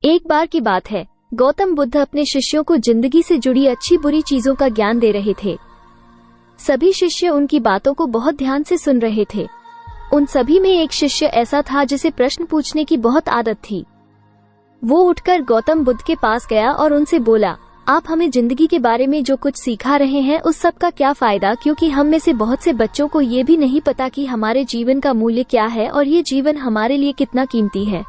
एक बार की बात है, गौतम बुद्ध अपने शिष्यों को जिंदगी से जुड़ी अच्छी बुरी चीजों का ज्ञान दे रहे थे। सभी शिष्य उनकी बातों को बहुत ध्यान से सुन रहे थे। उन सभी में एक शिष्य ऐसा था जिसे प्रश्न पूछने की बहुत आदत थी। वो उठकर गौतम बुद्ध के पास गया और उनसे बोला, आप हमें जिंदगी के बारे में जो कुछ सिखा रहे हैं उस सब का क्या फायदा, क्योंकि हम में से बहुत से बच्चों को ये भी नहीं पता कि हमारे जीवन का मूल्य क्या है और ये जीवन हमारे लिए कितना कीमती है।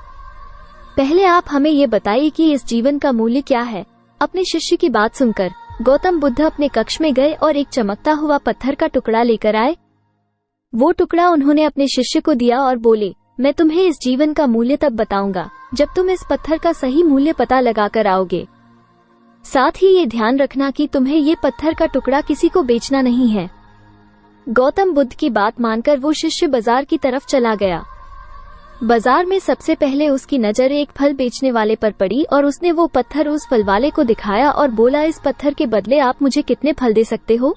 पहले आप हमें ये बताइए कि इस जीवन का मूल्य क्या है। अपने शिष्य की बात सुनकर गौतम बुद्ध अपने कक्ष में गए और एक चमकता हुआ पत्थर का टुकड़ा लेकर आए। वो टुकड़ा उन्होंने अपने शिष्य को दिया और बोले, मैं तुम्हें इस जीवन का मूल्य तब बताऊंगा जब तुम इस पत्थर का सही मूल्य पता लगा कर आओगे। साथ ही ये ध्यान रखना कि तुम्हें ये पत्थर का टुकड़ा किसी को बेचना नहीं है। गौतम बुद्ध की बात मानकर वो शिष्य बाजार की तरफ चला गया। बाजार में सबसे पहले उसकी नजर एक फल बेचने वाले पर पड़ी और उसने वो पत्थर उस फल वाले को दिखाया और बोला, इस पत्थर के बदले आप मुझे कितने फल दे सकते हो?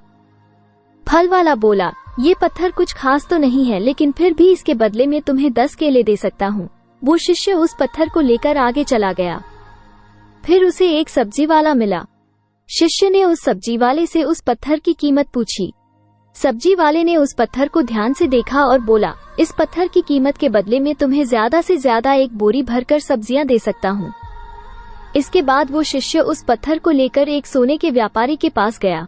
फल वाला बोला, ये पत्थर कुछ खास तो नहीं है, लेकिन फिर भी इसके बदले में तुम्हें 10 केले दे सकता हूँ। वो शिष्य उस पत्थर को लेकर आगे चला गया। फिर उसे एक सब्जी वाला मिला। शिष्य ने उस सब्जी वाले से उस पत्थर की कीमत पूछी। सब्जी वाले ने उस पत्थर को ध्यान से देखा और बोला, इस पत्थर की कीमत के बदले में तुम्हें ज्यादा से ज्यादा एक बोरी भरकर सब्जियां दे सकता हूँ। इसके बाद वो शिष्य उस पत्थर को लेकर एक सोने के व्यापारी के पास गया।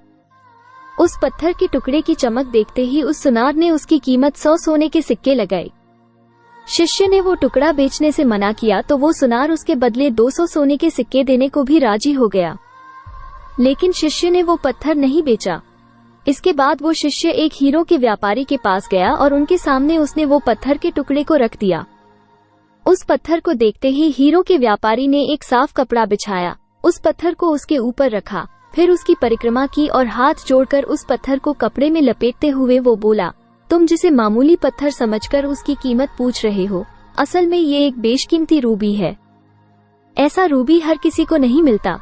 उस पत्थर के टुकड़े की चमक देखते ही उस सुनार ने उसकी कीमत 100 सोने के सिक्के लगाई। शिष्य ने वो टुकड़ा बेचने से मना किया तो वो सुनार उसके बदले 200 सोने के सिक्के देने को भी राजी हो गया, लेकिन शिष्य ने वो पत्थर नहीं बेचा। इसके बाद वो शिष्य एक हीरो के व्यापारी के पास गया और उनके सामने उसने वो पत्थर के टुकड़े को रख दिया। उस पत्थर को देखते ही हीरो के व्यापारी ने एक साफ कपड़ा बिछाया, उस पत्थर को उसके ऊपर रखा, फिर उसकी परिक्रमा की और हाथ जोड़कर उस पत्थर को कपड़े में लपेटते हुए वो बोला, तुम जिसे मामूली पत्थर समझकर उसकी कीमत पूछ रहे हो, असल में ये एक बेशकीमती रूबी है। ऐसा रूबी हर किसी को नहीं मिलता।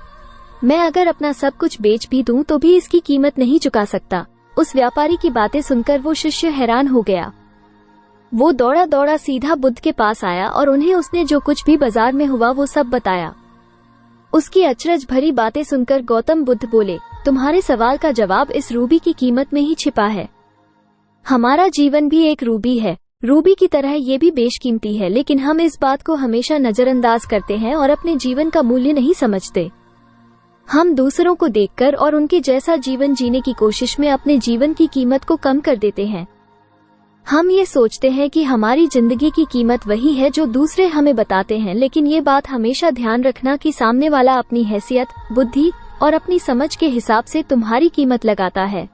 मैं अगर अपना सब कुछ बेच भी दूं तो भी इसकी कीमत नहीं चुका सकता। उस व्यापारी की बातें सुनकर वो शिष्य हैरान हो गया। वो दौड़ा दौड़ा सीधा बुद्ध के पास आया और उन्हें उसने जो कुछ भी बाजार में हुआ वो सब बताया। उसकी अचरज भरी बातें सुनकर गौतम बुद्ध बोले, तुम्हारे सवाल का जवाब इस रूबी की कीमत में ही छिपा है। हमारा जीवन भी एक रूबी है, रूबी की तरह ये भी बेशकीमती है, लेकिन हम इस बात को हमेशा नजरअंदाज करते हैं और अपने जीवन का मूल्य नहीं समझते। हम दूसरों को देखकर और उनके जैसा जीवन जीने की कोशिश में अपने जीवन की कीमत को कम कर देते हैं। हम ये सोचते हैं कि हमारी जिंदगी की कीमत वही है जो दूसरे हमें बताते हैं, लेकिन ये बात हमेशा ध्यान रखना कि सामने वाला अपनी हैसियत, बुद्धि और अपनी समझ के हिसाब से तुम्हारी कीमत लगाता है।